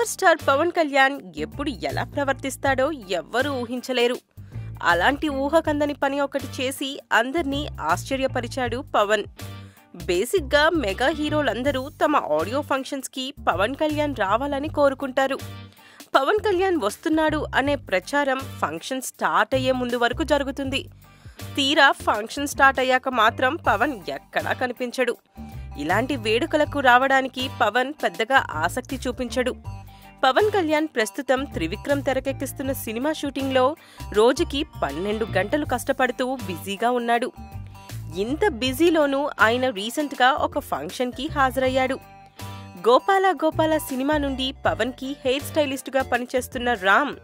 Power star Pawan Kalyan ఎప్పుడు ఎలా ప్రవర్తిస్తాడో ఎవ్వరూ ఊహించలేరు. అలాంటి ఊహకందని పని ఒకటి చేసి అందర్నీ ఆశ్చర్యపరిచాడు పవన్. బేసిక్గా మెగా హీరోలందరూ తమ ఆడియో ఫంక్షన్స్కి పవన్ కళ్యాణ్ రావాలని కోరుకుంటారు. పవన్ కళ్యాణ్ వస్తున్నాడు అనే ప్రచారం ఫంక్షన్ స్టార్ట్ అయ్యే ముందు వరకు జరుగుతుంది. తీరా ఫంక్షన్ స్టార్ట్ అయ్యాక మాత్రం పవన్ ఎక్కడా కనిపించడు. ఇలాంటి వేడుకలకు రావడానికి పవన్ పెద్దగా ఆసక్తి చూపించడు. పవన్ కళ్యాణ్ ప్రస్తుతం త్రివిక్రమ్ తెరకెక్కిస్తున్న సినిమా షూటింగ్లో రోజుకి 12 గంటలు కష్టపడుతూ బిజీగా ఉన్నాడు. ఇంత బిజీలోనూ ఆయన రీసెంట్గా ఒక ఫంక్షన్కి హాజరయ్యాడు. గోపాల గోపాల సినిమా నుండి పవన్కి హెయిర్ స్టైలిస్టుగా పనిచేస్తున్న రామ్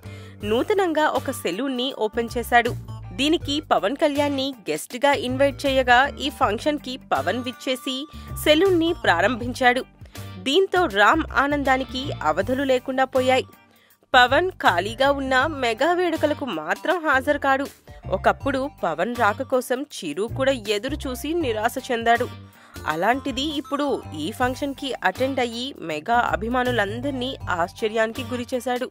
నూతనంగా ఒక సెలూన్ని ఓపెన్ చేశాడు. దీనికి పవన్ కళ్యాణ్ని గెస్ట్గా ఇన్వైట్ చేయగా ఈ ఫంక్షన్కి పవన్ విచ్చేసి సెలూన్ని ప్రారంభించాడు. దీంతో రామ్ ఆనందానికి అవధులు లేకుండా పోయాయి. పవన్ ఖాళీగా ఉన్న మెగా వేడుకలకు మాత్రం హాజరు కాడు. ఒకప్పుడు పవన్ రాక కోసం చిరు కూడా ఎదురు చూసి నిరాశ చెందాడు. అలాంటిది ఇప్పుడు ఈ ఫంక్షన్కి అటెండ్ అయ్యి మెగా అభిమానులందరినీ ఆశ్చర్యానికి గురిచేశాడు.